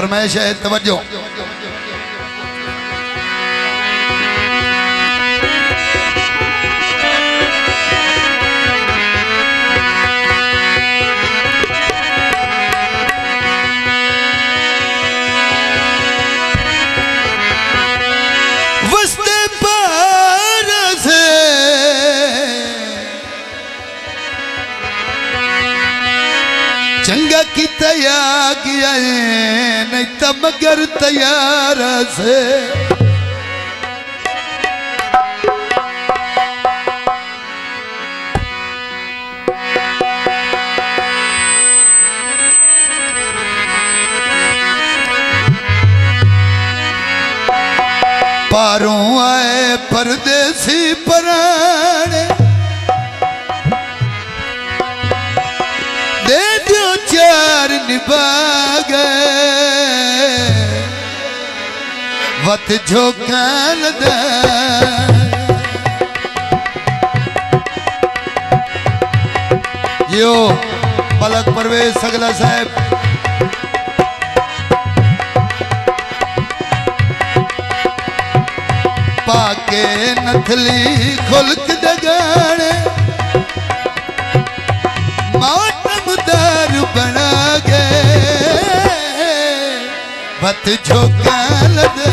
फरमाइश है तवज्जो। चंगा की तैयार किया नहीं तब मगर तैयार से पारों आए परदेसी पराने चार निभा गए वत झोंकन दे यो मलक परवेज सगला साहब पाके नथली खुलक दगाने मातमदार बना गए बत झोंकन दे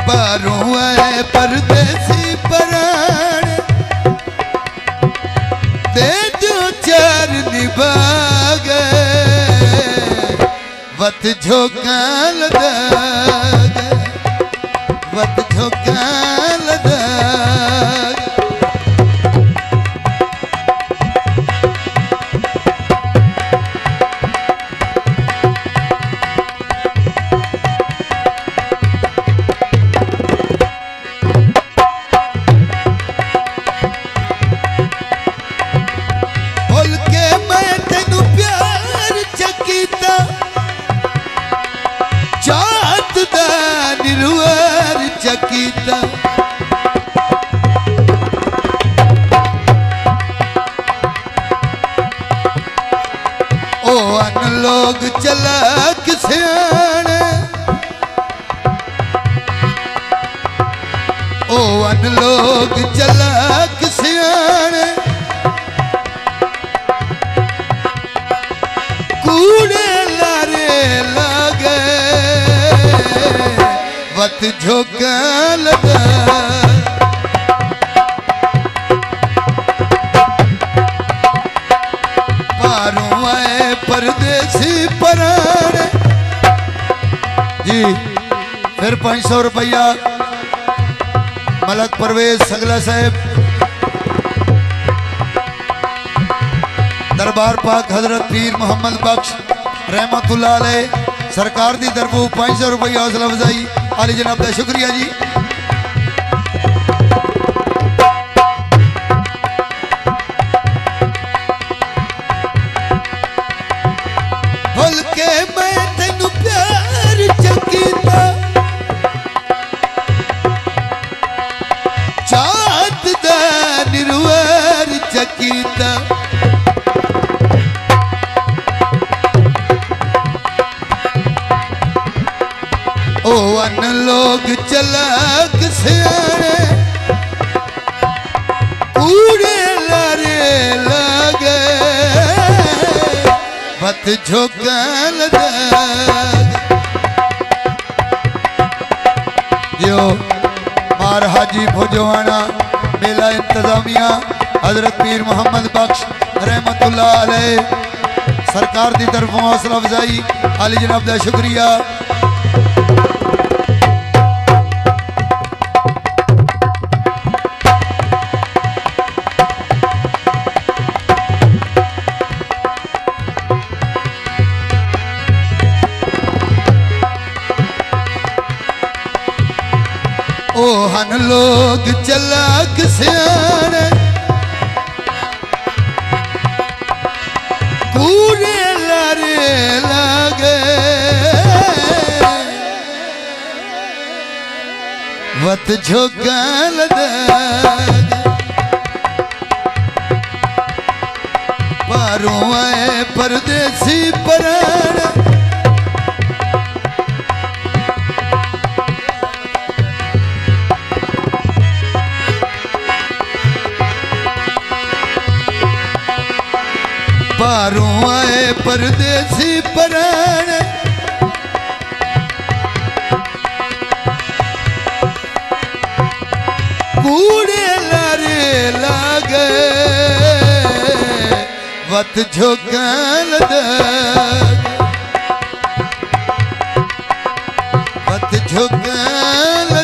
पारों आए परदेसी पराने दे जो चार निभा गए वत झोंकन दे वत झोंकन दे चकीता ओ अन लोग चलाक सियाने ओ अन लोग चलाक सियाने कूड़े लारे लागे वत झोंकन दे पारों आए परदेसी पराने जी। फिर 500 रुपया मलक परवेज सगला साहब दरबार पाक हजरत पीर मोहम्मद बख्श रहमतुल्लाह अलैह सरकार दी तरफों 500 रुपया हौसला अफजाई आली जनाब का शुक्रिया जी। भुल के मैं तेनू प्यार चकीता चाहत दा निरवार चकीता ओ अन लोग चलाक सियाने कूड़े लारे लागे वत झोंकन दे जो मार हाजी भोजवाना मेला इंतजामिया हजरत पीर मोहम्मद बख्श रहमतुल्लाह अलैह सरकार की तरफों हौसला अफजाई आली जनाब का शुक्रिया। हन लोग चलाक सियाने कूड़े लारे लागे वत झोंकन लगे पारों आए परदेसी पराण पारों आए परदेसी पराण कूड़े लारे लागे वत झोंकन वत झोंकन